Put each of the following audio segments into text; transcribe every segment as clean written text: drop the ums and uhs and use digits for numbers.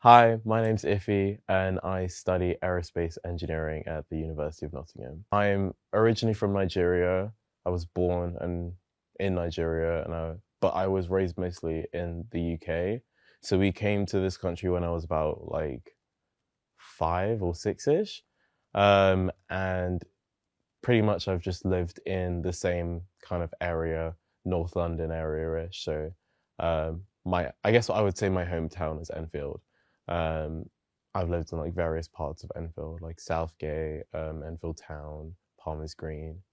Hi, my name's Iffy and I study aerospace engineering at the University of Nottingham. I'm originally from Nigeria. I was born in Nigeria but I was raised mostly in the UK. So we came to this country when I was about like 5 or 6-ish. And pretty much I've just lived in the same kind of area, North London area-ish. So I guess I would say my hometown is Enfield. Um, I've lived in like various parts of Enfield, like Southgate, Enfield Town, Palmer's Green.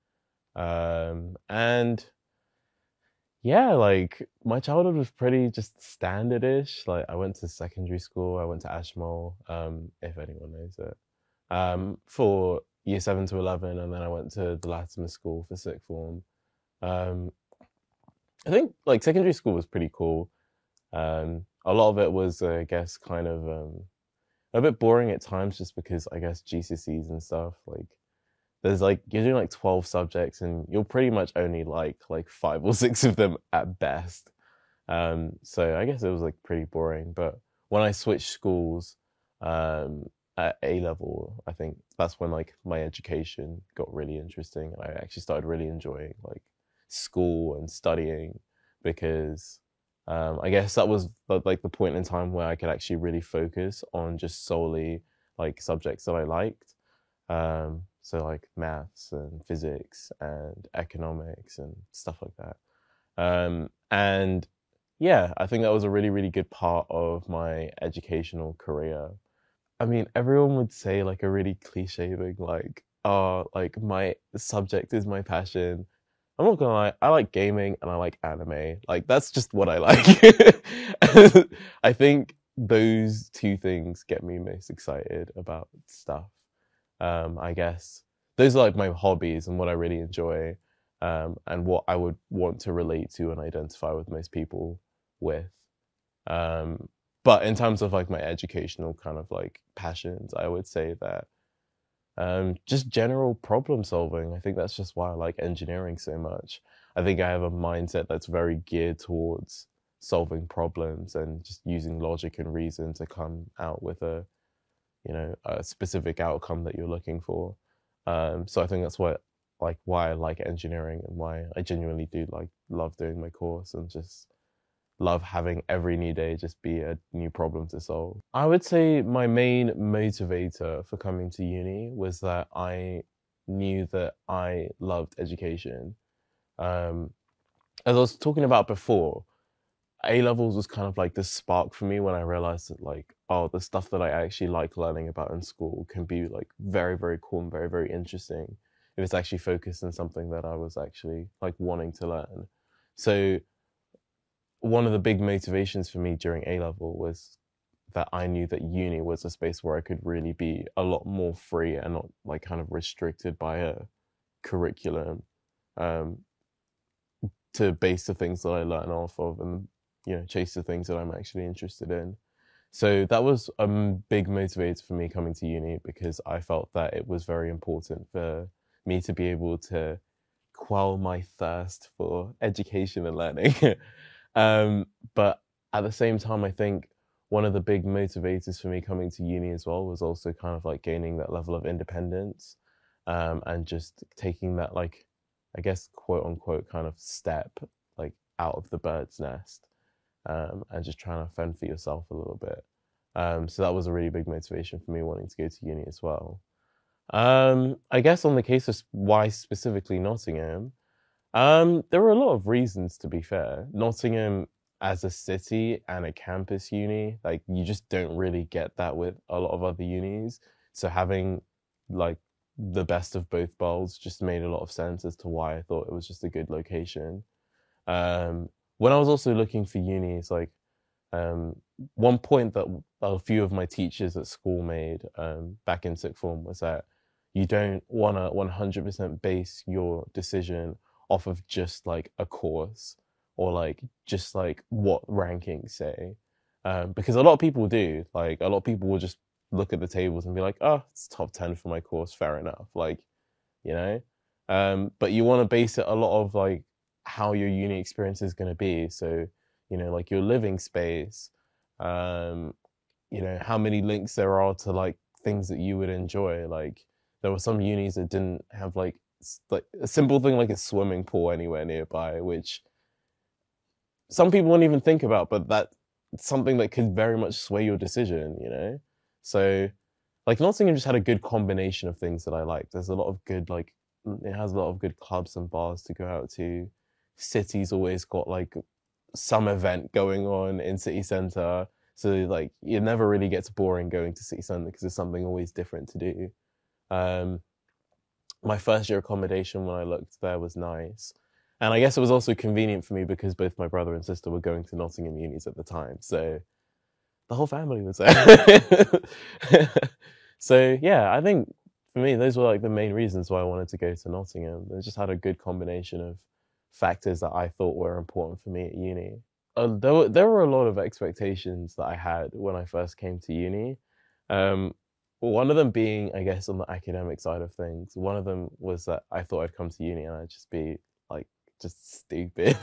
And yeah, like my childhood was pretty just standardish. Like I went to secondary school, I went to Ashmole, if anyone knows it, for year 7 to 11, and then I went to the Latimer School for sixth form. Um, I think like secondary school was pretty cool. A lot of it was, I guess, kind of a bit boring at times, just because I guess GCSEs and stuff. Like, there's like you're doing like 12 subjects, and you'll pretty much only like 5 or 6 of them at best. So I guess it was like pretty boring. But when I switched schools, at A level, I think that's when like my education got really interesting, and I actually started really enjoying like school and studying because I guess that was like the point in time where I could actually really focus on just solely like subjects that I liked. So like maths and physics and economics and stuff like that. And yeah, I think that was a really, really good part of my educational career. I mean, everyone would say like a really cliche thing, like, oh, like my subject is my passion. I'm not gonna lie, I like gaming and I like anime. Like, that's just what I like. I think those two things get me most excited about stuff. I guess those are like my hobbies and what I really enjoy, and what I would want to relate to and identify with most people with. Um, but in terms of like my educational kind of like passions, I would say that just general problem solving. I think that's just why I like engineering so much. I think I have a mindset that's very geared towards solving problems and just using logic and reason to come out with a specific outcome that you're looking for. So I think that's why I like engineering and why I genuinely do like love doing my course and just love having every new day just be a new problem to solve. I would say my main motivator for coming to uni was that I knew that I loved education. Um, as I was talking about before, A levels was kind of like the spark for me when I realized that like, oh, the stuff that I actually like learning about in school can be like very, very cool and very, very interesting if it's actually focused on something that I was actually like wanting to learn. So one of the big motivations for me during A level was that I knew that uni was a space where I could really be a lot more free and not like kind of restricted by a curriculum, um, to base the things that I learn off of and chase the things that I'm actually interested in. So that was a big motivator for me coming to uni because I felt that it was very important for me to be able to quell my thirst for education and learning. um, but at the same time, I think one of the big motivators for me coming to uni as well was also kind of like gaining that level of independence, and just taking that like, I guess, quote unquote kind of step like out of the bird's nest, and just trying to fend for yourself a little bit. So that was a really big motivation for me wanting to go to uni as well. I guess on the case of why specifically Nottingham, there were a lot of reasons to be fair. Nottingham as a city and a campus uni, like you just don't really get that with a lot of other unis. So having like the best of both worlds just made a lot of sense as to why I thought it was just a good location. Um, when I was also looking for unis, like um, one point that a few of my teachers at school made, back in sixth form, was that you don't want to 100% base your decision off of just like a course or like just like what rankings say. Because a lot of people do. Like a lot of people will just look at the tables and be like, oh, it's top 10 for my course, fair enough. Like, you know? But you want to base it a lot of like how your uni experience is going to be. So, like your living space, um, how many links there are to like things that you would enjoy. Like there were some unis that didn't have like like a simple thing like a swimming pool anywhere nearby, which some people won't even think about, but that's something that could very much sway your decision. So like Nottingham just had a good combination of things that I liked. There's a lot of good like it has a lot of good clubs and bars to go out to. City's always got like some event going on in city centre. So like it never really gets boring going to city centre because there's something always different to do. Um, my first year accommodation when I looked there was nice. And I guess it was also convenient for me because both my brother and sister were going to Nottingham unis at the time. So the whole family was there. So yeah, I think for me, those were like the main reasons why I wanted to go to Nottingham. It just had a good combination of factors that I thought were important for me at uni. There were a lot of expectations that I had when I first came to uni. Um, one of them being, I guess, on the academic side of things. One of them was that I thought I'd come to uni and I'd just be like just stupid,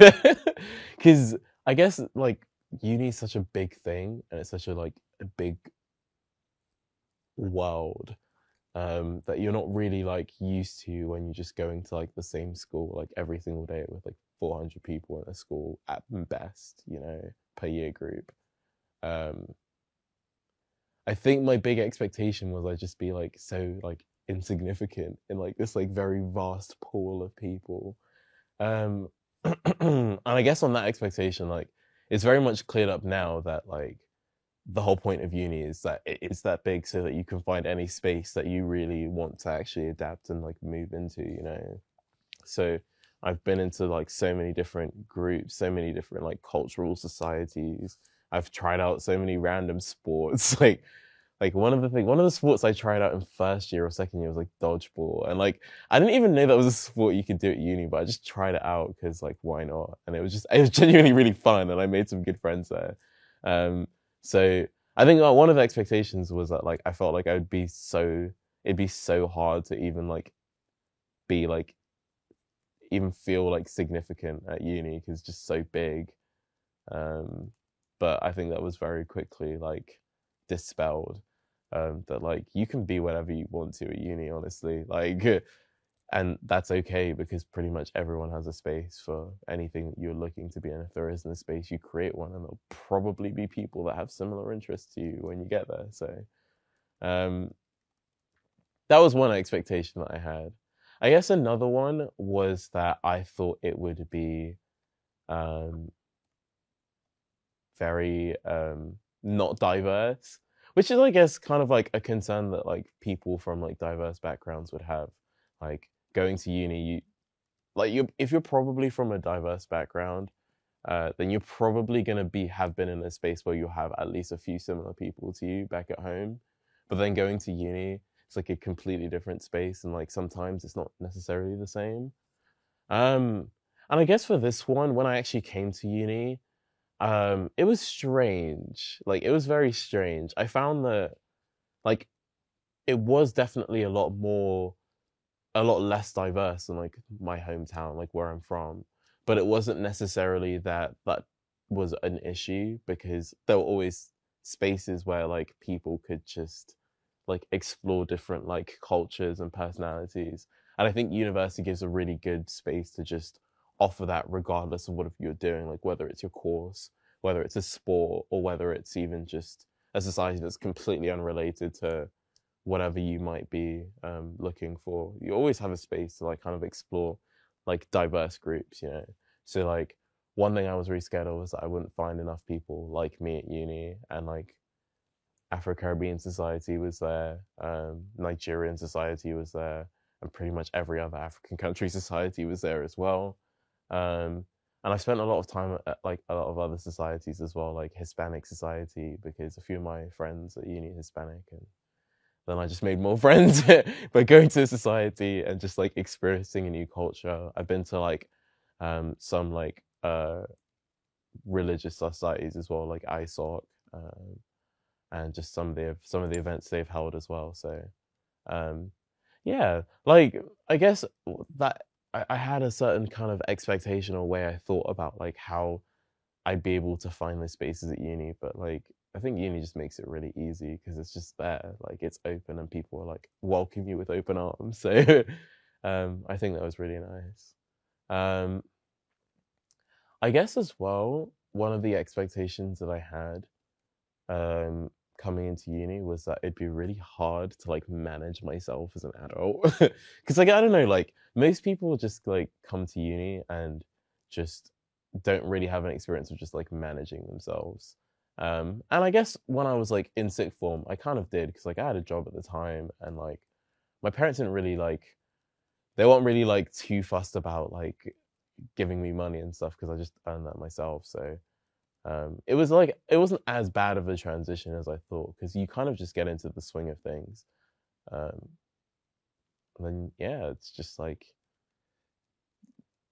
because I guess like uni is such a big thing and it's such a like a big world that you're not really like used to when you're just going to like the same school like every single day with like 400 people in a school at best, per year group. Um, I think my big expectation was I'd just be like so like insignificant in like this like very vast pool of people. Um, and I guess on that expectation, like it's very much cleared up now that like the whole point of uni is that it's that big so that you can find any space that you really want to actually adapt and like move into. So I've been into like so many different groups, so many different like cultural societies. I've tried out so many random sports. Like one of the sports I tried out in first year or second year was like dodgeball. And like I didn't even know that was a sport you could do at uni, but I just tried it out because like why not? And it was genuinely really fun and I made some good friends there. Um, so I think one of the expectations was that like I felt like it'd be so hard to even like be like even feel like significant at uni because it's just so big. Um, but I think that was very quickly like dispelled. That like you can be whatever you want to at uni, honestly. Like, and that's okay because pretty much everyone has a space for anything that you're looking to be. And if there isn't a space, you create one, and there'll probably be people that have similar interests to you when you get there. So, um, that was one expectation that I had. I guess another one was that I thought it would be um, very not diverse, which is, I guess, kind of like a concern that like people from like diverse backgrounds would have. Like going to uni, if you're probably from a diverse background, then you're probably gonna have been in a space where you have at least a few similar people to you back at home. But then going to uni, it's like a completely different space, and like sometimes it's not necessarily the same. Um, and I guess for this one, when I actually came to uni, it was strange. Like it was very strange. I found that like it was definitely a lot less diverse than like my hometown, like where I'm from. But it wasn't necessarily that was an issue because there were always spaces where like people could just like explore different like cultures and personalities. And I think university gives a really good space to just offer that regardless of what you're doing, like whether it's your course, whether it's a sport, or whether it's even just a society that's completely unrelated to whatever you might be looking for. You always have a space to like kind of explore like diverse groups. So like one thing I was really scared of was that I wouldn't find enough people like me at uni, and like Afro Caribbean society was there, Nigerian society was there, and pretty much every other African country society was there as well. Um, and I spent a lot of time at like a lot of other societies as well, like Hispanic society, because a few of my friends at uni are Hispanic, and then I just made more friends by going to society and just like experiencing a new culture. I've been to like some like religious societies as well, like ISOC, and just some of the events they've held as well. So um, yeah, like I guess that I had a certain kind of expectation or way I thought about like how I'd be able to find those spaces at uni, but like I think uni just makes it really easy because it's just there, like it's open and people are like welcome you with open arms. So I think that was really nice. Um, I guess as well, one of the expectations that I had um, coming into uni was that it'd be really hard to like manage myself as an adult. Because like I don't know, like most people just like come to uni and just don't really have an experience of just like managing themselves. And I guess when I was like in sixth form, I kind of did because like I had a job at the time and like my parents didn't really like they weren't really like too fussed about like giving me money and stuff because I just earned that myself. So it was like it wasn't as bad of a transition as I thought because you kind of just get into the swing of things. Um, and then yeah, it's just like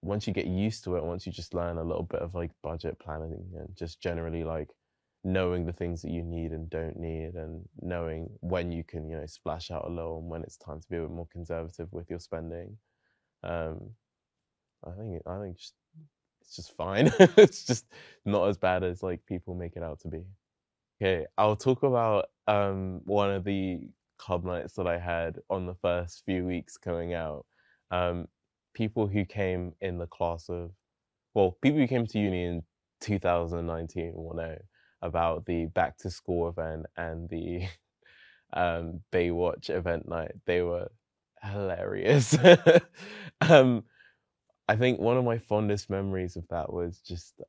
once you get used to it, once you just learn a little bit of like budget planning and just generally like knowing the things that you need and don't need and knowing when you can, you know, splash out a little and when it's time to be a bit more conservative with your spending. Um, I think just, it's just fine. It's just not as bad as like people make it out to be. Okay, I'll talk about one of the club nights that I had on the first few weeks coming out. Um, People who came in the class of, well, people who came to uni in 2019 will know about the back to school event and the Baywatch event night. They were hilarious. um, I think one of my fondest memories of that was just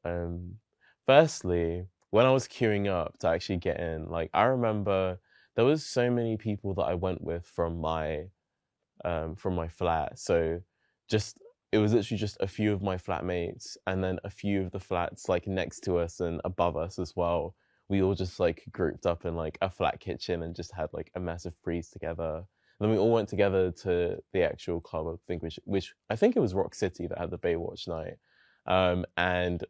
firstly when I was queuing up to actually get in, like I remember there was so many people that I went with from my flat. So just it was literally just a few of my flatmates and then a few of the flats like next to us and above us as well. We all just like grouped up in like a flat kitchen and just had like a massive freeze together. And then we all went together to the actual club, I think, which I think it was Rock City that had the Baywatch night. And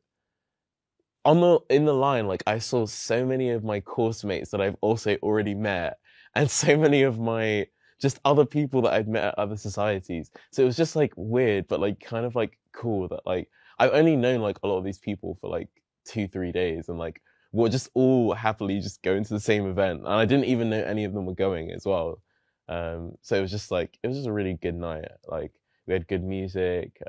on the in the line, like I saw so many of my course mates that I've also already met, and so many of my just other people that I'd met at other societies. So it was just like weird, but like kind of like cool that like I've only known like a lot of these people for like 2, 3 days, and like we're just all happily just going to the same event, and I didn't even know any of them were going as well. So it was just like it was just a really good night. Like we had good music,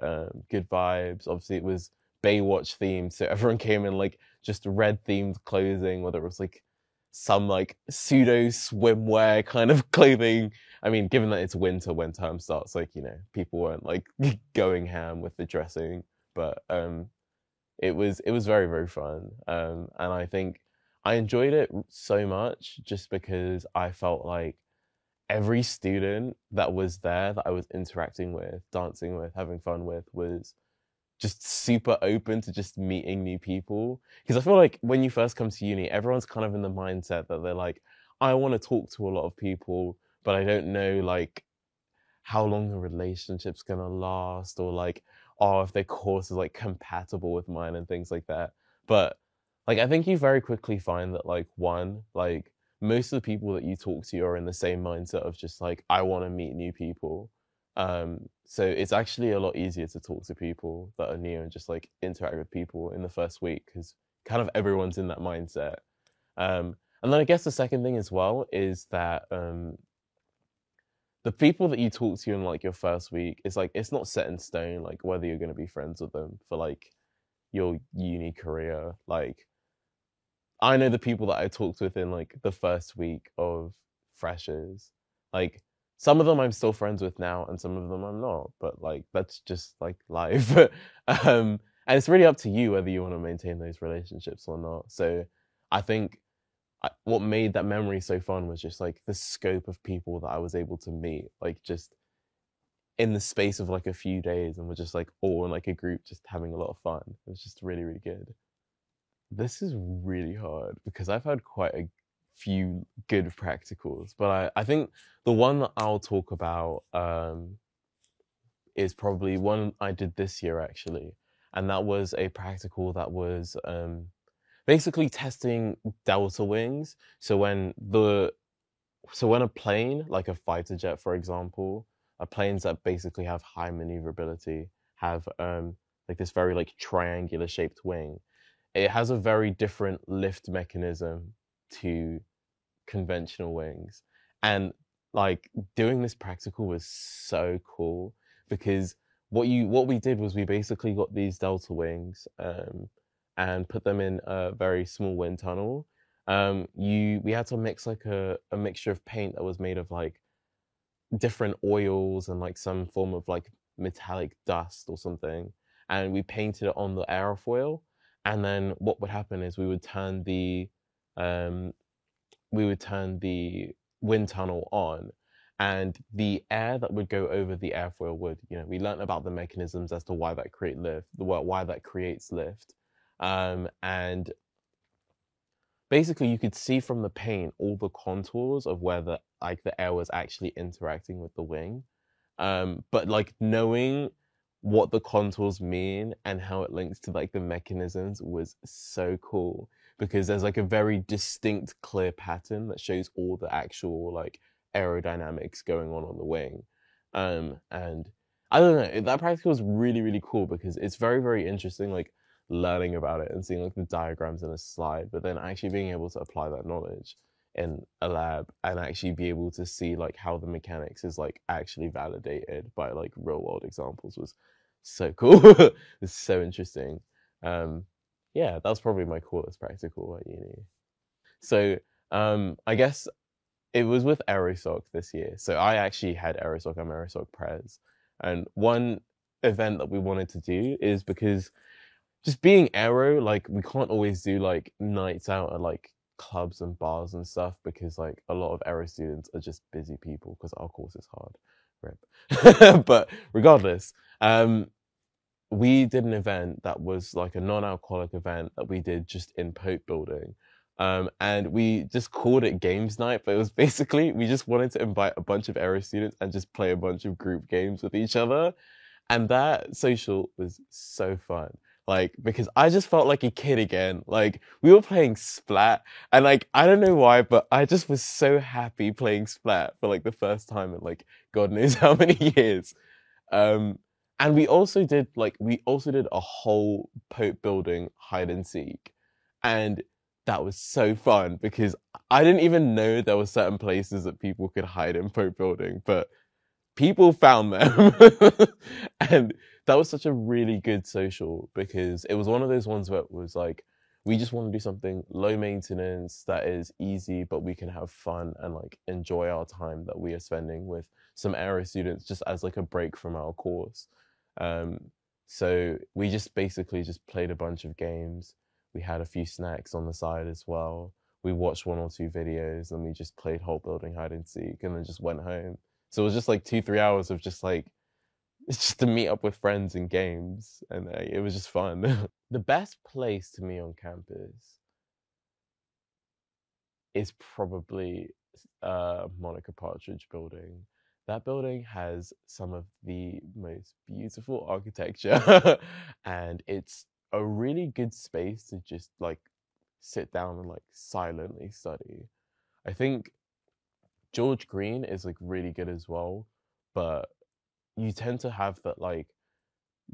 good vibes. Obviously, it was Baywatch themed, so everyone came in like just red themed clothing, whether it was like some like pseudo swimwear kind of clothing. I mean, given that it's winter when term starts, like you know, people weren't like going ham with the dressing, but it was very very fun, and I think I enjoyed it so much just because I felt like every student that was there that I was interacting with, dancing with, having fun with was just super open to just meeting new people. Because I feel like when you first come to uni, everyone's kind of in the mindset that they're like, I want to talk to a lot of people, but I don't know like how long the relationship's gonna last or like, oh, if their course is like compatible with mine and things like that. But like I think you very quickly find that like one, like most of the people that you talk to are in the same mindset of just like, I want to meet new people. So it's actually a lot easier to talk to people that are new and just like interact with people in the first week because kind of everyone's in that mindset. And then I guess the second thing as well is that the people that you talk to in like your first week, it's like it's not set in stone like whether you're going to be friends with them for like your uni career. Like I know the people that I talked with in like the first week of freshers, like some of them I'm still friends with now and some of them I'm not, but like that's just like life. And it's really up to you whether you want to maintain those relationships or not. So I think what made that memory so fun was just like the scope of people that I was able to meet, like just in the space of like a few days, and we're just like all in like a group, just having a lot of fun. It was just really, really good. This is really hard because I've had quite a few good practicals, but I think the one that I'll talk about is probably one I did this year actually, and that was a practical that was basically testing delta wings. So when a plane, like a fighter jet, for example, planes that basically have high maneuverability have like this very like triangular shaped wing. It has a very different lift mechanism to conventional wings. And like doing this practical was so cool because what we did was we basically got these delta wings and put them in a very small wind tunnel. We had to mix like a mixture of paint that was made of like different oils and like some form of like metallic dust or something, and we painted it on the aerofoil. And then what would happen is um, we would turn the wind tunnel on, and the air that would go over the airfoil would, we learned about the mechanisms as to why that why that creates lift. And basically you could see from the paint all the contours of where the air was actually interacting with the wing. But like knowing what the contours mean and how it links to like the mechanisms was so cool because there's like a very distinct, clear pattern that shows all the actual like aerodynamics going on the wing. And I don't know, that practical was really, really cool because it's very, very interesting, like learning about it and seeing like the diagrams in a slide, but then actually being able to apply that knowledge in a lab and actually be able to see like how the mechanics is like actually validated by like real world examples was so cool. It's so interesting. um yeah, that was probably my coolest practical at uni. So I guess it was with Aerosoc this year. So I actually had Aerosoc. I'm Aerosoc Prez, and one event that we wanted to do is because just being aero, like we can't always do like nights out at like clubs and bars and stuff because like a lot of aero students are just busy people because our course is hard. Rip. But regardless, we did an event that was like a non-alcoholic event that we did just in Pope Building. And we just called it games night, but it was basically we just wanted to invite a bunch of aero students and just play a bunch of group games with each other. And that social was so fun. Like, because I just felt like a kid again. Like, we were playing Splat, and like, I don't know why, but I just was so happy playing Splat for like the first time in like God knows how many years. Um, and we also did a whole Pope Building hide and seek, and that was so fun because I didn't even know there were certain places that people could hide in Pope Building, but people found them. And that was such a really good social because it was one of those ones where it was like we just want to do something low maintenance that is easy but we can have fun and like enjoy our time that we are spending with some aero students just as like a break from our course. um so we just basically just played a bunch of games. We had a few snacks on the side as well. We watched one or two videos and we just played whole building hide and seek and then just went home. So it was just like 2-3 hours of just like it's just to meet up with friends and games, and it was just fun. The best place to me on campus is probably Monica Partridge building. That building has some of the most beautiful architecture, and it's a really good space to just like sit down and like silently study. I think George Green is like really good as well, but you tend to have that like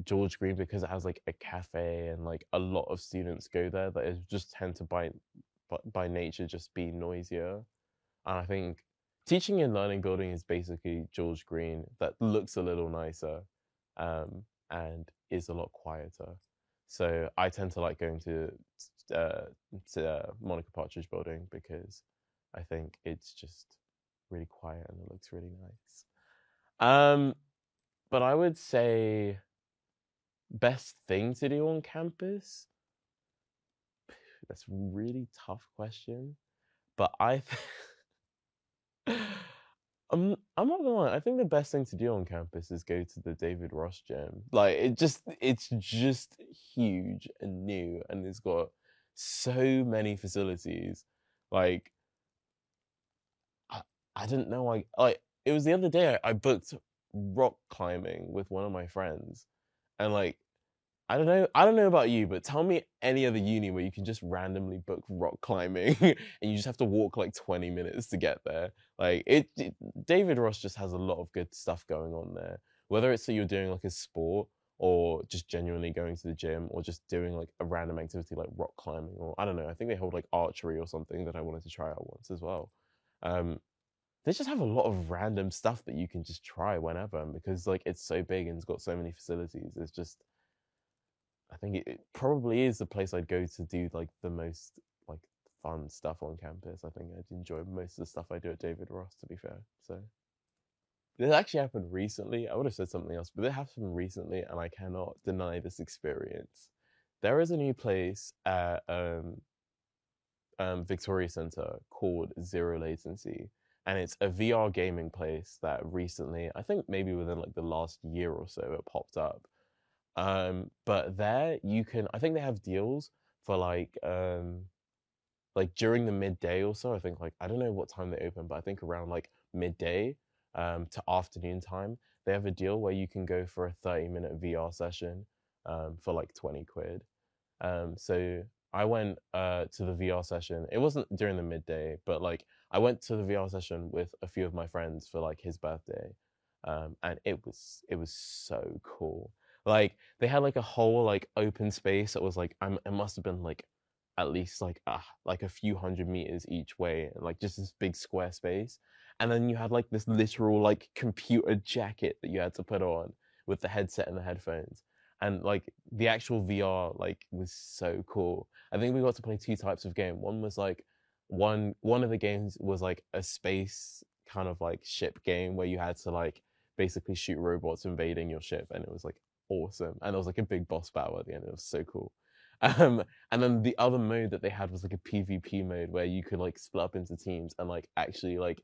George Green because it has like a cafe and like a lot of students go there that is just tend to by nature just be noisier. And I think teaching and learning building is basically George Green that looks a little nicer, and is a lot quieter. So I tend to like going uh, Monica Partridge building because I think it's just really quiet and it looks really nice. Um, but I would say best thing to do on campus? That's a really tough question. But I'm not gonna lie, I think the best thing to do on campus is go to the David Ross gym. Like it's just huge and new and it's got so many facilities. Like I, I didn't know I like it was the other day I booked rock climbing with one of my friends, and like I don't know about you, but tell me any other uni where you can just randomly book rock climbing and you just have to walk like 20 minutes to get there. Like David Ross just has a lot of good stuff going on there. Whether it's that you're doing like a sport or just genuinely going to the gym, or just doing like a random activity like rock climbing, or I don't know. I think they hold like archery or something that I wanted to try out once as well. Um, they just have a lot of random stuff that you can just try whenever, and because like it's so big and it's got so many facilities, it's just I think it probably is the place I'd go to do like the most like fun stuff on campus. I think I'd enjoy most of the stuff I do at David Ross, to be fair. So this actually happened recently. I would have said something else, but it happened recently, and I cannot deny this experience. There is a new place at Victoria Center called Zero Latency, and it's a VR gaming place that recently, I think maybe within like the last year or so, it popped up. But there you can, I think they have deals for like during the midday or so. I think like I don't know what time they open, but I think around like midday to afternoon time, they have a deal where you can go for a 30-minute VR session for like 20 quid. So I went to the VR session. It wasn't during the midday, but like I went to the VR session with a few of my friends for like his birthday. And it was so cool. Like they had like a whole like open space that was like it must have been like at least like a few hundred meters each way, and like just this big square space. And then you had like this literal like computer jacket that you had to put on with the headset and the headphones, and like the actual VR like was so cool. I think we got to play two types of game. One was like one of the games was like a space kind of like ship game where you had to like basically shoot robots invading your ship, and it was like awesome. And there was like a big boss battle at the end. It was so cool. Um, and then the other mode that they had was like a PvP mode where you could like split up into teams and like actually like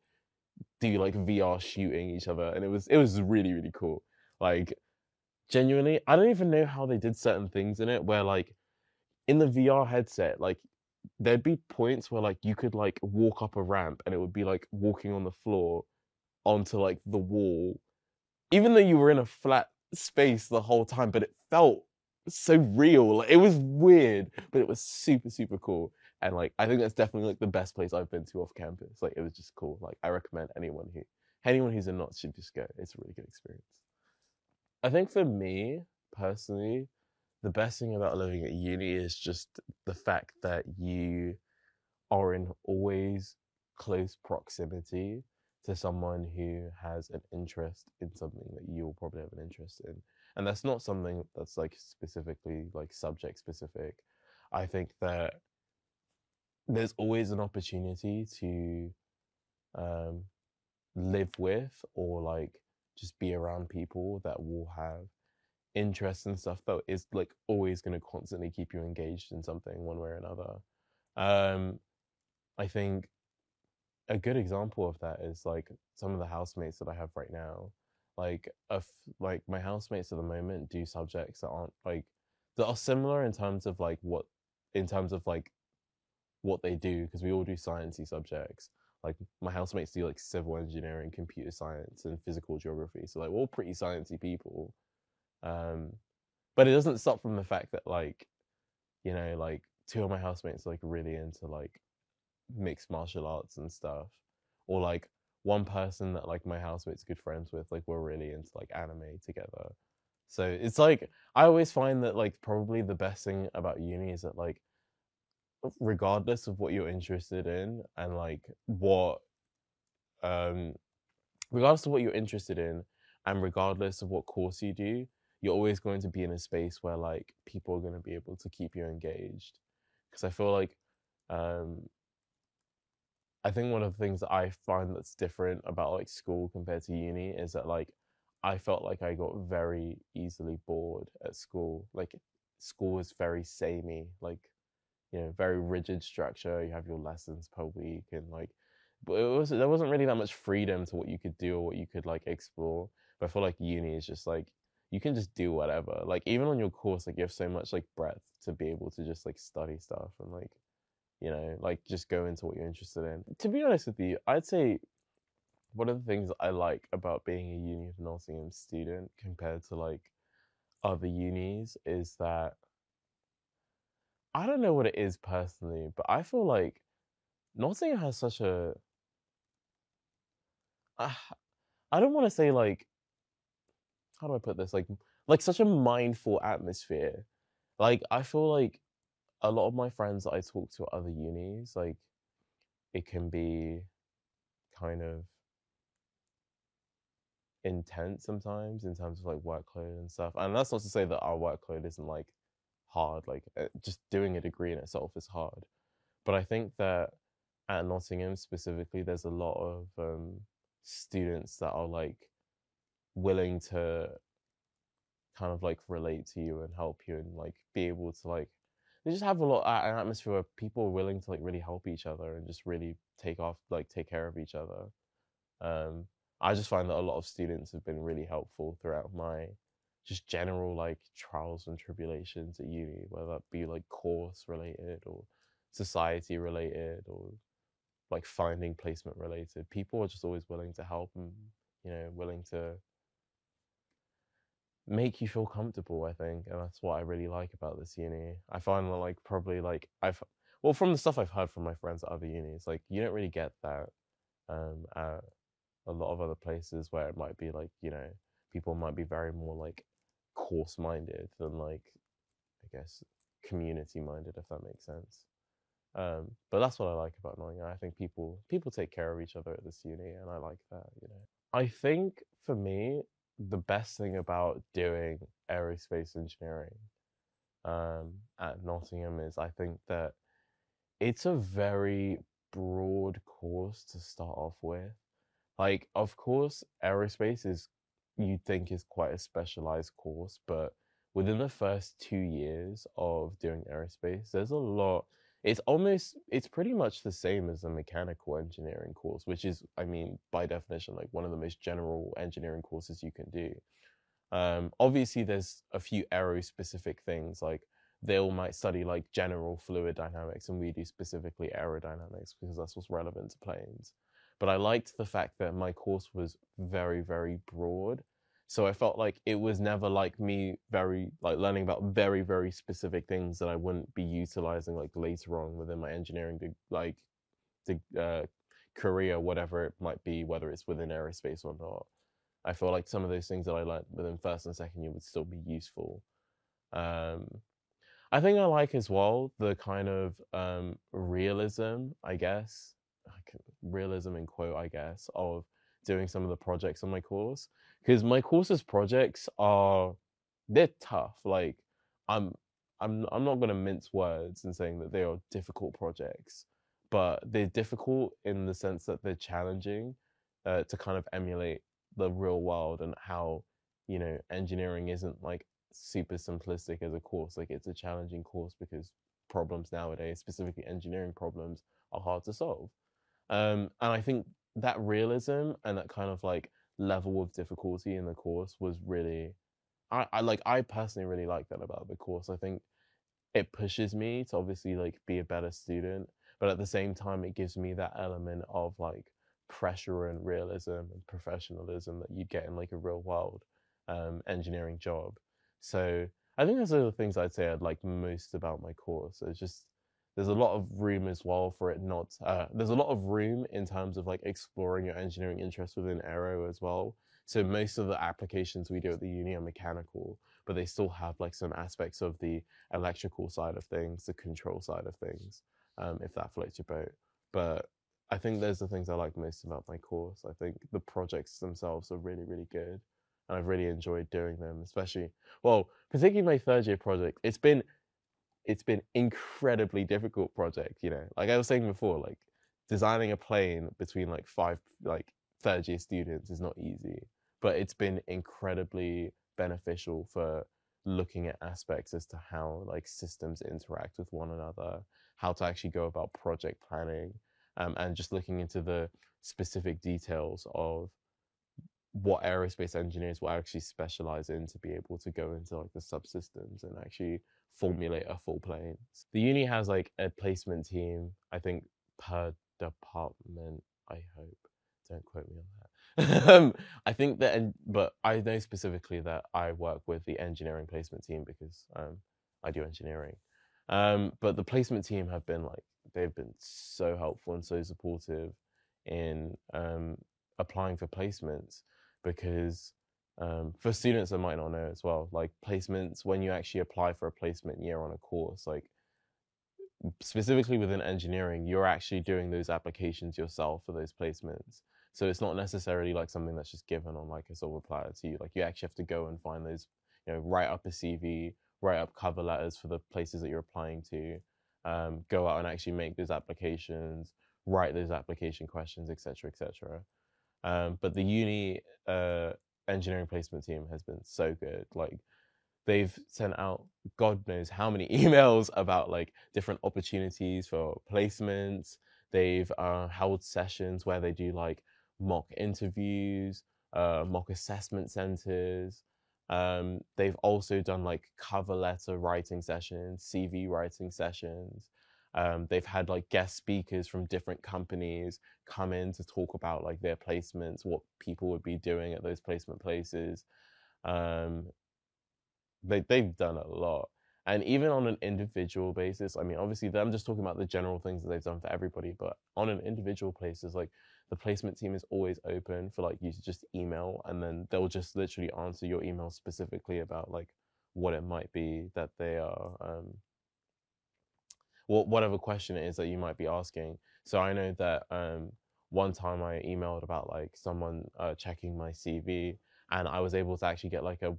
do like VR shooting each other, and it was really really cool. Like genuinely, I don't even know how they did certain things in it where like in the VR headset, like there'd be points where like you could like walk up a ramp and it would be like walking on the floor onto like the wall, even though you were in a flat space the whole time, but it felt so real. Like, it was weird, but it was super, super cool. And like I think that's definitely like the best place I've been to off campus. Like it was just cool. Like I recommend anyone who's in Knots should just go. It's a really good experience. I think for me personally, the best thing about living at uni is just the fact that you are in always close proximity to someone who has an interest in something that you'll probably have an interest in. And that's not something that's like specifically like subject specific. I think that there's always an opportunity to um, live with or like just be around people that will have interests and stuff that is like always going to constantly keep you engaged in something one way or another. Um, I think a good example of that is like some of the housemates that I have right now. Like, like my housemates at the moment do subjects that aren't like that are similar in terms of like in terms of like what they do, because we all do sciencey subjects. Like my housemates do like civil engineering, computer science, and physical geography. So like we're all pretty sciencey people. Um, but it doesn't stop from the fact that like like two of my housemates are like really into like mixed martial arts and stuff, or like one person that like my housemate's good friends with, like we're really into like anime together. So it's like I always find that like probably the best thing about uni is that like regardless of what you're interested in and like um regardless of what you're interested in and regardless of what course you do, you're always going to be in a space where like people are going to be able to keep you engaged. Because I feel like um I think one of the things that I find that's different about like school compared to uni is that like I felt like I got very easily bored at school. Like school is very samey, like very rigid structure. You have your lessons per week, and like, but there wasn't really that much freedom to what you could do or what you could like explore. But I feel like uni is just like you can just do whatever. Like even on your course, like you have so much like breadth to be able to just like study stuff and like like just go into what you're interested in. To be honest with you, I'd say one of the things that I like about being a Uni of Nottingham student compared to like other unis is that I don't know what it is personally, but I feel like Nottingham has such a uh, I don't want to say like how do I put this? Like like such a mindful atmosphere. Like I feel like a lot of my friends that I talk to at other unis, like it can be kind of intense sometimes in terms of like workload and stuff. And that's not to say that our workload isn't like hard. Like just doing a degree in itself is hard. But I think that at Nottingham specifically, there's a lot of students that are like willing to kind of like relate to you and help you and like be able to like they just have a lot an atmosphere where people are willing to like really help each other and just really take care of each other. Um, I just find that a lot of students have been really helpful throughout my just general like trials and tribulations at uni, whether that be like course related or society related or like finding placement related. People are just always willing to help and willing to make you feel comfortable, I think, and that's what I really like about this uni. I find that like probably like I've well from the stuff I've heard from my friends at other unis, like you don't really get that at a lot of other places where it might be like people might be very more like course minded than like I guess community minded, if that makes sense. But that's what I like about Nottingham. I think people take care of each other at this uni, and I like that. I think for me, the best thing about doing aerospace engineering at Nottingham is I think that it's a very broad course to start off with. Like, of course, aerospace is you'd think is quite a specialized course, but within the first 2 years of doing aerospace, there's a lot. It's pretty much the same as a mechanical engineering course, which is, I mean, by definition, like one of the most general engineering courses you can do. Obviously, there's a few aero specific things like they all might study like general fluid dynamics, and we do specifically aerodynamics because that's what's relevant to planes. But I liked the fact that my course was very, very broad. So I felt like it was never like me very like learning about very, very specific things that I wouldn't be utilizing like later on within my engineering the career, whatever it might be, whether it's within aerospace or not. I feel like some of those things that I learned within first and second year would still be useful. Um, I think I like as well the kind of realism, I guess, like realism in quote, I guess, of doing some of the projects on my course. Because my course's projects they're tough. Like I'm I'm not gonna mince words in saying that they are difficult projects, but they're difficult in the sense that they're challenging to kind of emulate the real world and how engineering isn't like super simplistic as a course. Like it's a challenging course because problems nowadays, specifically engineering problems, are hard to solve. And I think that realism and that kind of like level of difficulty in the course was really, I personally really like that about the course. I think it pushes me to obviously like be a better student, but at the same time, it gives me that element of like pressure and realism and professionalism that you'd get in like a real world engineering job. So I think those are the things I'd say I'd like most about my course. It's just there's a lot of room as well for it not. There's a lot of room in terms of like exploring your engineering interest within aero as well. So most of the applications we do at the uni are mechanical, but they still have like some aspects of the electrical side of things, the control side of things, if that floats your boat. But I think those are the things I like most about my course. I think the projects themselves are really, really good. And I've really enjoyed doing them, especially, well, particularly my third year project. It's been incredibly difficult project. Like I was saying before, like designing a plane between like five like third year students is not easy, but it's been incredibly beneficial for looking at aspects as to how like systems interact with one another, how to actually go about project planning, and just looking into the specific details of what aerospace engineers will actually specialize in to be able to go into like the subsystems and actually formulate a full plane. The uni has like a placement team, I think per department, I hope. Don't quote me on that. I think that, but I know specifically that I work with the engineering placement team because I do engineering. But the placement team have been like, they've been so helpful and so supportive in applying for placements because For students that might not know as well, like placements, when you actually apply for a placement year on a course, like specifically within engineering, you're actually doing those applications yourself for those placements. So it's not necessarily like something that's just given on like a silver platter to you. Like you actually have to go and find those, write up a CV, write up cover letters for the places that you're applying to, go out and actually make those applications, write those application questions, etc., etc. But the uni engineering placement team has been so good. Like they've sent out God knows how many emails about like different opportunities for placements. They've held sessions where they do like mock interviews, mock assessment centers. They've also done like cover letter writing sessions, CV writing sessions. They've had like guest speakers from different companies come in to talk about like their placements, what people would be doing at those placement places. Um, they've done a lot. And even on an individual basis, I mean, obviously, I'm just talking about the general things that they've done for everybody, but on an individual basis, like the placement team is always open for like you to just email, and then they'll just literally answer your email specifically about like what it might be that they are, whatever question it is that you might be asking. So I know that one time I emailed about like someone checking my CV, and I was able to actually get like a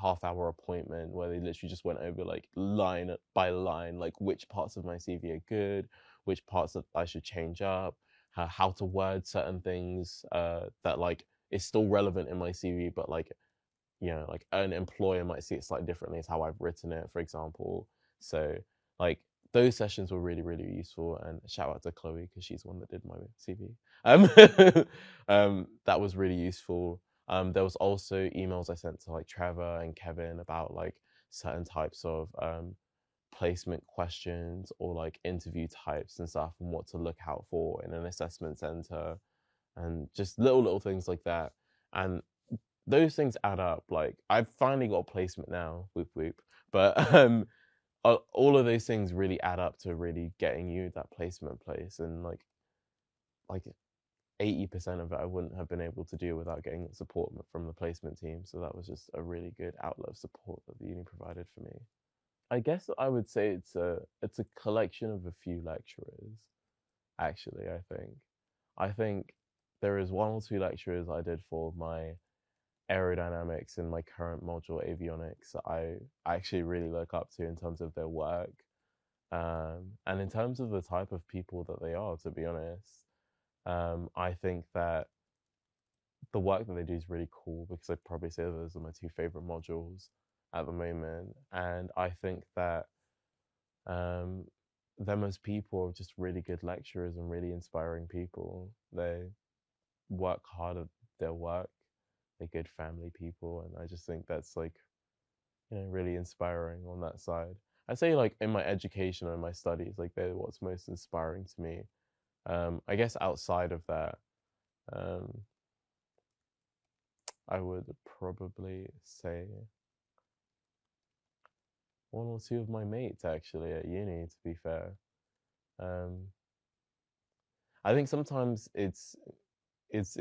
half-hour appointment where they literally just went over like line by line, like which parts of my CV are good, which parts that I should change up, how to word certain things that like is still relevant in my CV, but like like an employer might see it slightly differently as how I've written it, for example. So like those sessions were really, really useful. And shout out to Chloe because she's the one that did my CV. That was really useful. There was also emails I sent to like Trevor and Kevin about like certain types of placement questions or like interview types and stuff and what to look out for in an assessment center and just little things like that. And those things add up. Like I've finally got a placement now, whoop whoop. But all of those things really add up to really getting you that placement place, and like 80% of it I wouldn't have been able to do without getting support from the placement team. So that was just a really good outlet of support that the uni provided for me. I guess I would say it's a collection of a few lecturers. Actually, I think there is one or two lecturers I did for my aerodynamics in my current module avionics I actually really look up to in terms of their work, and in terms of the type of people that they are, to be honest. I think that the work that they do is really cool because I'd probably say those are my two favorite modules at the moment. And I think that um, them as people are just really good lecturers and really inspiring people. They work hard at their work. They're good family people, and I just think that's like really inspiring on that side. I say like in my education and my studies, like they're what's most inspiring to me. I guess outside of that, um, I would probably say one or two of my mates actually at uni. To be fair, um, I think sometimes it's it's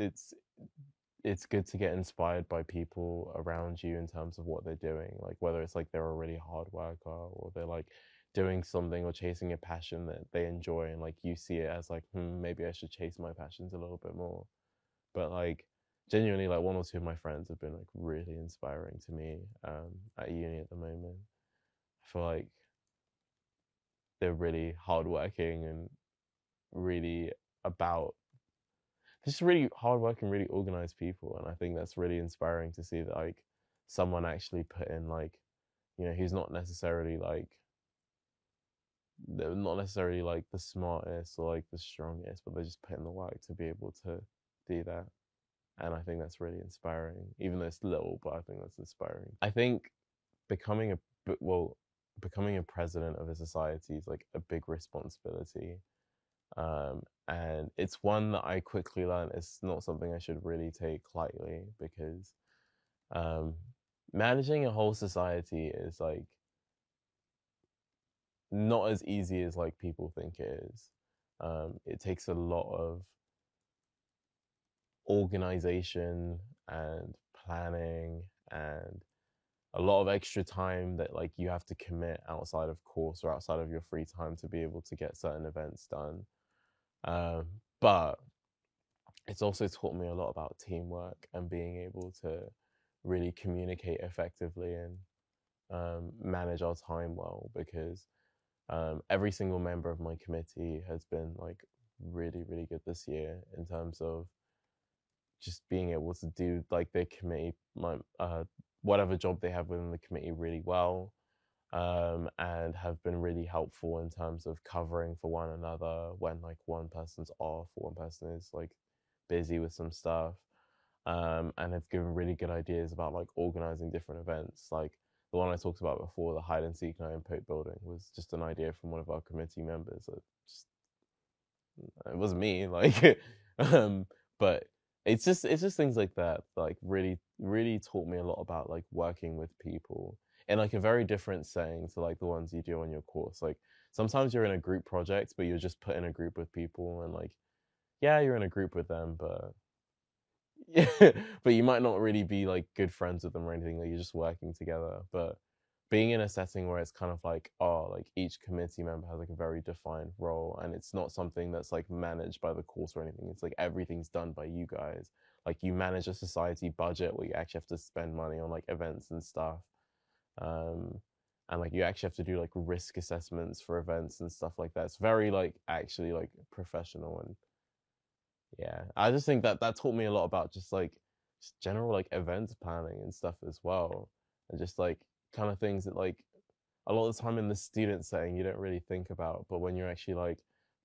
it's good to get inspired by people around you in terms of what they're doing, like whether it's like they're a really hard worker or they're like doing something or chasing a passion that they enjoy, and like you see it as like maybe I should chase my passions a little bit more. But like genuinely, like one or two of my friends have been like really inspiring to me at uni at the moment. I feel like they're really hardworking and really about just really hardworking, really organized people, and I think that's really inspiring to see that like someone actually put in like who's not necessarily like they're not necessarily like the smartest or like the strongest, but they just put in the work to be able to do that. And I think that's really inspiring, even though it's little, but I think that's inspiring. I think becoming a well, becoming a president of a society is like a big responsibility. And it's one that I quickly learned it's not something I should really take lightly because um, managing a whole society is like not as easy as like people think it is. It takes a lot of organization and planning and a lot of extra time that like you have to commit outside of course or outside of your free time to be able to get certain events done. Um, but it's also taught me a lot about teamwork and being able to really communicate effectively and manage our time well because every single member of my committee has been like really, really good this year in terms of just being able to do like their committee, my whatever job they have within the committee really well, and have been really helpful in terms of covering for one another when like one person's off or one person is like busy with some stuff, and have given really good ideas about like organizing different events. Like the one I talked about before, the hide and seek night in Pope Building, was just an idea from one of our committee members. Just it wasn't me, like, but it's just things like that, like really taught me a lot about like working with people in like a very different setting to like the ones you do on your course. Like sometimes you're in a group project, but you're just put in a group with people, and like yeah, you're in a group with them, but yeah, but you might not really be like good friends with them or anything. Like you're just working together. But being in a setting where it's kind of like, oh, like each committee member has like a very defined role, and it's not something that's like managed by the course or anything. It's like everything's done by you guys. Like you manage a society budget where you actually have to spend money on like events and stuff. Um, and like you actually have to do like risk assessments for events and stuff like that. It's very like actually like professional, and yeah, I just think that that taught me a lot about just general like events planning and stuff as well, and just like kind of things that like a lot of the time in the student setting you don't really think about, but when you're actually like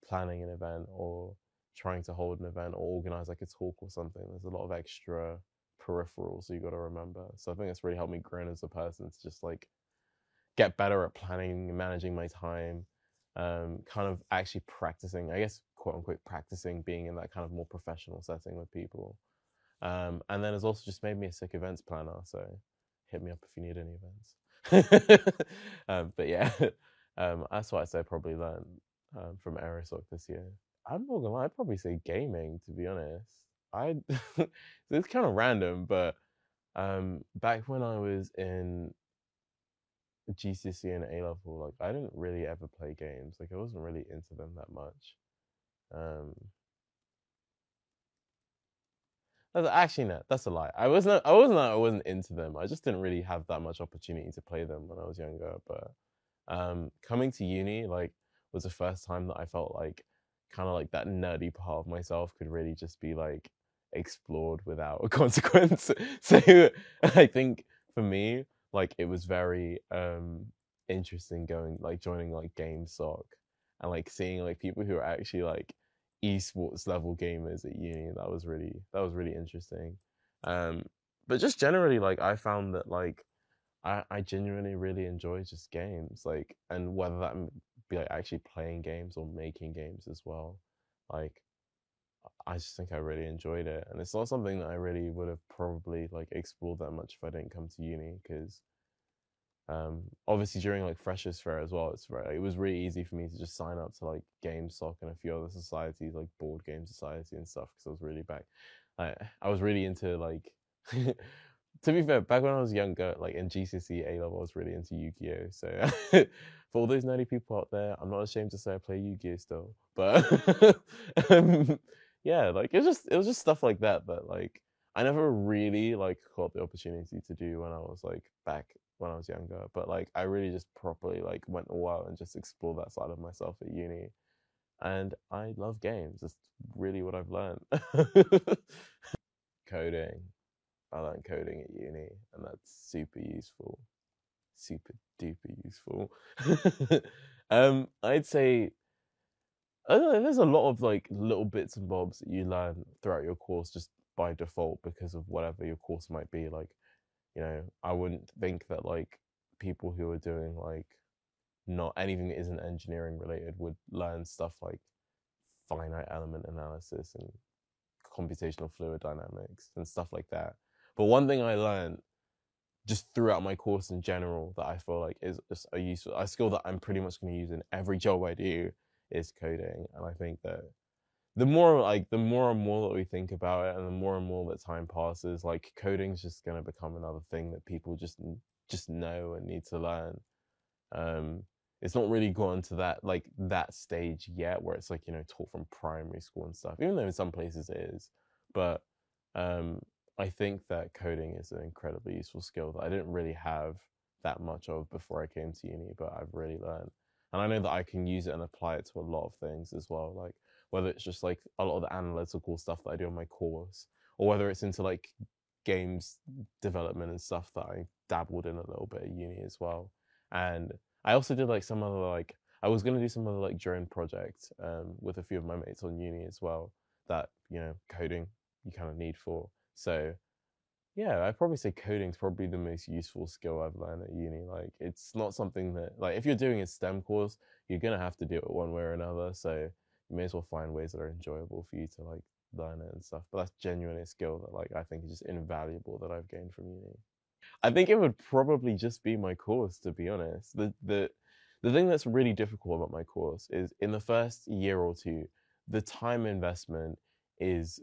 planning an event or trying to hold an event or organize like a talk or something, there's a lot of extra peripherals you got to remember. So I think it's really helped me grow as a person to just like get better at planning and managing my time, kind of actually practicing, I guess, quote unquote, practicing being in that kind of more professional setting with people. And then it's also just made me a sick events planner. So hit me up if you need any events. But yeah, that's what I say probably learned from Aerosoc this year. I'm not gonna lie, I'd probably say gaming, to be honest. I it's kind of random, but back when I was in GCSE and A level, like I didn't really ever play games. Like I wasn't really into them that much. Um, actually no, that's a lie. I wasn't into them. I just didn't really have that much opportunity to play them when I was younger. But coming to uni, like, was the first time that I felt like kind of like that nerdy part of myself could really just be like explored without a consequence. So I think for me, like it was very interesting going like joining like GameSoc and like seeing like people who are actually like esports level gamers at uni. That was really interesting. Um, but just generally, like I found that like I genuinely really enjoy just games, like, and whether that be like actually playing games or making games as well. Like, I just think I really enjoyed it, and it's not something that I really would have probably like explored that much if I didn't come to uni. Because obviously during like freshers fair as well, it was really easy for me to just sign up to like GameSoc and a few other societies like Board Game Society and stuff because I was really back. I was really into like to be fair, back when I was younger, like in GCSE A level, I was really into Yu-Gi-Oh. So for all those nerdy people out there, I'm not ashamed to say I play Yu-Gi-Oh still. But yeah, like it was just stuff like that that like I never really like got the opportunity to do when I was like back when I was younger. But like I really just properly like went a while and just explored that side of myself at uni. And I love games. That's really what I've learned. Coding. I learned coding at uni, and that's super useful, super duper useful. I'd say I don't know, there's a lot of like little bits and bobs that you learn throughout your course just by default because of whatever your course might be. Like, I wouldn't think that like people who are doing like not anything that isn't engineering related would learn stuff like finite element analysis and computational fluid dynamics and stuff like that. But one thing I learned just throughout my course in general that I feel like is just a skill that I'm pretty much going to use in every job I do is coding. And I think that the more and more that we think about it, and the more and more that time passes, like coding's just gonna become another thing that people just know and need to learn. Um, it's not really gone to that stage yet where it's like, taught from primary school and stuff, even though in some places it is. But um, I think that coding is an incredibly useful skill that I didn't really have that much of before I came to uni, but I've really learned. And I know that I can use it and apply it to a lot of things as well, like whether it's just like a lot of the analytical stuff that I do on my course, or whether it's into like games development and stuff that I dabbled in a little bit at uni as well. And I also did like some other like I was gonna do some other like drone project with a few of my mates on uni as well that coding you kind of need for. So yeah, I'd probably say coding's probably the most useful skill I've learned at uni. Like it's not something that like if you're doing a STEM course, you're gonna have to do it one way or another. So you may as well find ways that are enjoyable for you to like learn it and stuff. But that's genuinely a skill that like I think is just invaluable that I've gained from uni. I think it would probably just be my course, to be honest. The thing that's really difficult about my course is in the first year or two, the time investment is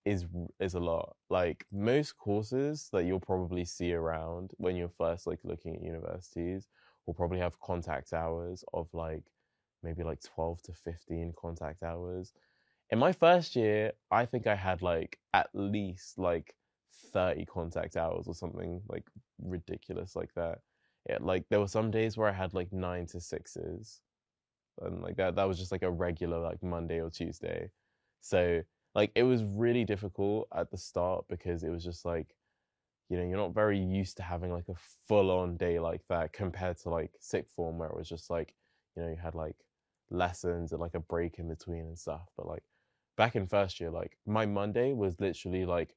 is is a lot. Like most courses that you'll probably see around when you're first like looking at universities will probably have contact hours of like maybe like 12 to 15 contact hours. In my first year, I think I had like at least like 30 contact hours or something like ridiculous like that. Like there were some days where I had like 9 to 6s, and like that was just like a regular like Monday or Tuesday. So like it was really difficult at the start because it was just like you're not very used to having like a full on day like that compared to like sixth form where it was just like you had like lessons and like a break in between and stuff. But like back in first year, like my Monday was literally like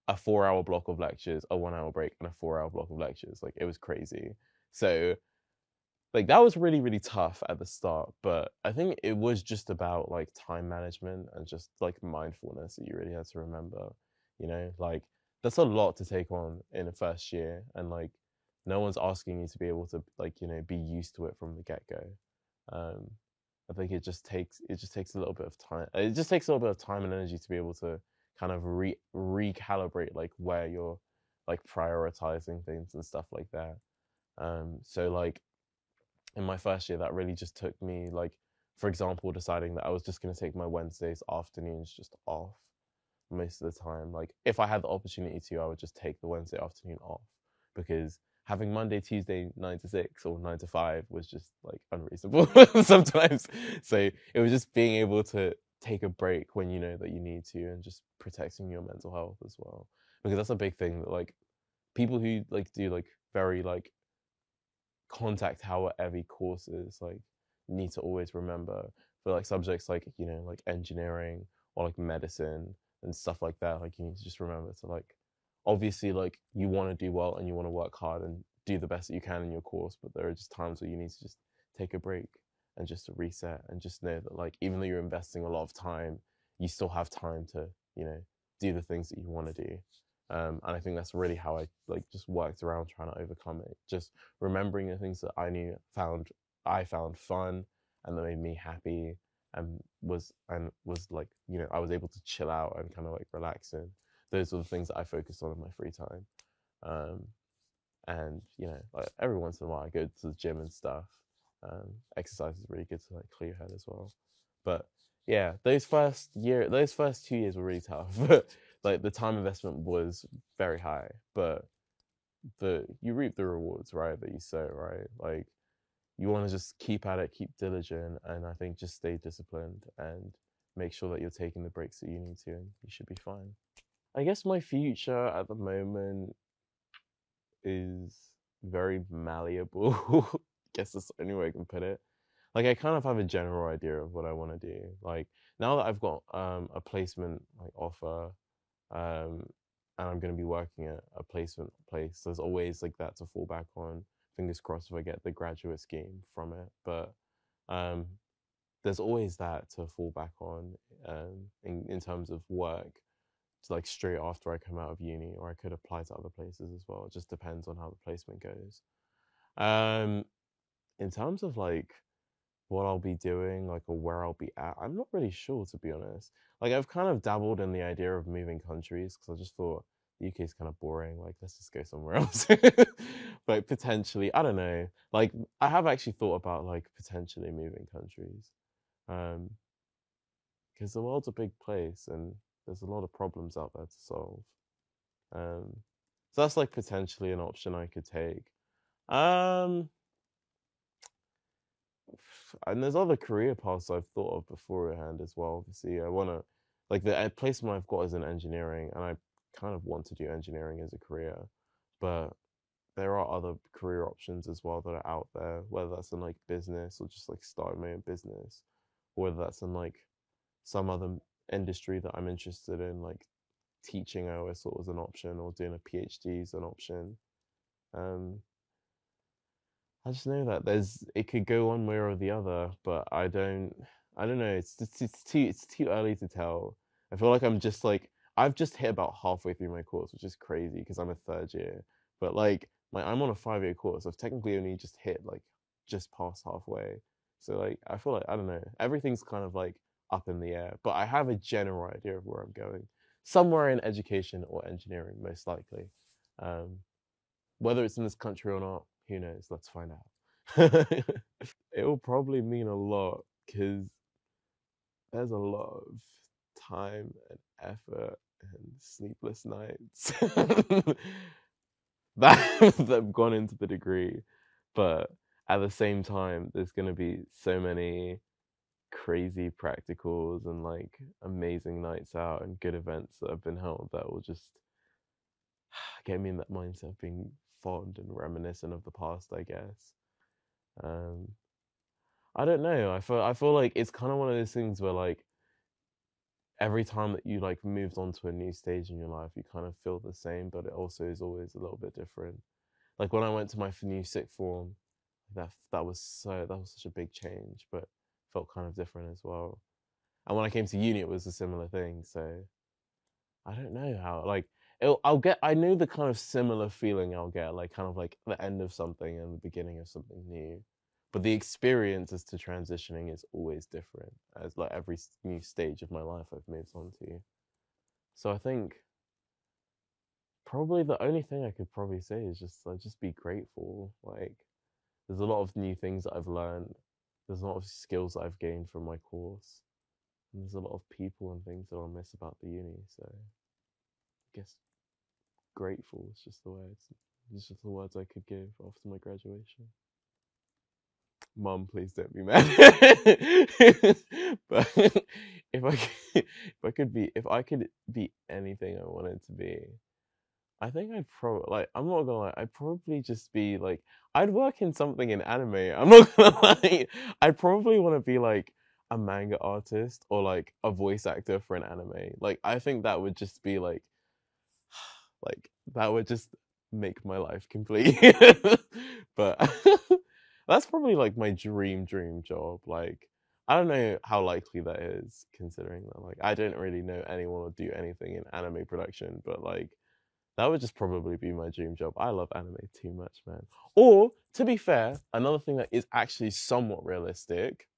a 4 hour block of lectures, a 1 hour break, and a 4 hour block of lectures. Like it was crazy. So like that was really really tough at the start, but I think it was just about like time management and just like mindfulness that you really had to remember. Like that's a lot to take on in the first year, and like no one's asking you to be able to like be used to it from the get-go. um I think it just takes a little bit of time. It just takes a little bit of time and energy to be able to kind of recalibrate like where you're like prioritizing things and stuff like that. So like in my first year, that really just took me like, for example, deciding that I was just going to take my Wednesdays afternoons just off most of the time. Like if I had the opportunity to, I would just take the Wednesday afternoon off, because having Monday, Tuesday 9 to 6 or 9 to 5 was just like unreasonable sometimes. So it was just being able to take a break when you know that you need to, and just protecting your mental health as well, because that's a big thing that like people who like do like very like contact however heavy courses like need to always remember for like subjects like like engineering or like medicine and stuff like that. Like you need to just remember to like obviously like you want to do well and you want to work hard and do the best that you can in your course, but there are just times where you need to just take a break and just to reset, and just know that like even though you're investing a lot of time, you still have time to do the things that you want to do. And I think that's really how I like just worked around trying to overcome it. Just remembering the things that I found fun and that made me happy, and was like I was able to chill out and kind of like relax in. Those are the things that I focused on in my free time. Um, and like every once in a while I go to the gym and stuff. Exercise is really good to like clear your head as well. But yeah, those first 2 years were really tough. Like the time investment was very high, but you reap the rewards, right? That you sow, right? Like you want to just keep at it, keep diligent, and I think just stay disciplined and make sure that you're taking the breaks that you need to, and you should be fine. I guess my future at the moment is very malleable. I guess that's the only way I can put it. Like I kind of have a general idea of what I want to do. Like now that I've got a placement like offer, um, and I'm going to be working at a placement place, there's always like that to fall back on. Fingers crossed if I get the graduate scheme from it, but um, there's always that to fall back on in terms of work. It's like straight after I come out of uni, or I could apply to other places as well. It just depends on how the placement goes. Um, in terms of like what I'll be doing, like, or where I'll be at. I'm not really sure, to be honest. Like, I've kind of dabbled in the idea of moving countries because I just thought the UK is kind of boring. Like, let's just go somewhere else. Like, potentially, I don't know. Like, I have actually thought about like potentially moving countries, um, because the world's a big place and there's a lot of problems out there to solve. Um, so that's like potentially an option I could take. Um, and there's other career paths I've thought of beforehand as well. Obviously, I want to, like, the placement I've got is in engineering, and I kind of want to do engineering as a career, but there are other career options as well that are out there, whether that's in like business or just like starting my own business, or whether that's in like some other industry that I'm interested in, like teaching I always thought was an option, or doing a PhD is an option. Um, I just know that it could go one way or the other, but I don't know. It's too early to tell. I feel like I've just hit about halfway through my course, which is crazy because I'm a third year. But like I'm on a 5 year course. I've technically only just hit like just past halfway. So like I feel like I don't know. Everything's kind of like up in the air, but I have a general idea of where I'm going. Somewhere in education or engineering, most likely. Um, whether it's in this country or not, who knows? Let's find out. It will probably mean a lot because there's a lot of time and effort and sleepless nights that have gone into the degree. But at the same time, there's going to be so many crazy practicals and like amazing nights out and good events that have been held that will just get me in that mindset of being fond and reminiscent of the past, I guess. Um, I don't know. I feel like it's kind of one of those things where like every time that you like moved on to a new stage in your life, you kind of feel the same, but it also is always a little bit different. Like when I went to my new sixth form, that was such a big change, but felt kind of different as well. And when I came to uni, it was a similar thing. So I don't know how like I'll get. I know the kind of similar feeling I'll get, like kind of like the end of something and the beginning of something new. But the experience as to transitioning is always different, as like every new stage of my life I've moved on to. So I think probably the only thing I could probably say is just be grateful. Like there's a lot of new things that I've learned. There's a lot of skills that I've gained from my course. And there's a lot of people and things that I'll miss about the uni. So I guess grateful is just the words. It's just the words I could give after my graduation. Mum, please don't be mad. But if I could be anything I wanted to be, I think I'd probably like I'm not gonna lie, I'd probably just be like I'd work in something in anime. I'm not gonna lie. I'd probably want to be like a manga artist or like a voice actor for an anime. Like I think that would just be like that would just make my life complete. But that's probably like my dream job. Like I don't know how likely that is, considering that like I don't really know anyone or do anything in anime production, but like that would just probably be my dream job. I love anime too much, man. Or to be fair, another thing that is actually somewhat realistic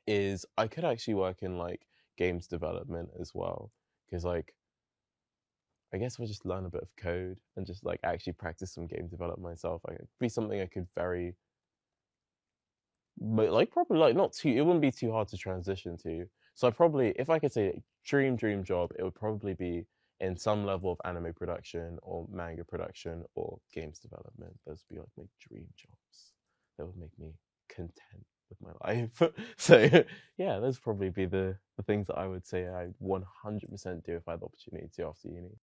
is I could actually work in like games development as well, because like I guess if I just learn a bit of code and just like actually practice some game development myself, I could be something I could very, but like probably like not too. It wouldn't be too hard to transition to. So I probably, if I could say dream job, it would probably be in some level of anime production or manga production or games development. Those would be like my dream jobs. That would make me content with my life. So yeah, those would probably be the things that I would say I 100% do if I had the opportunity to after uni.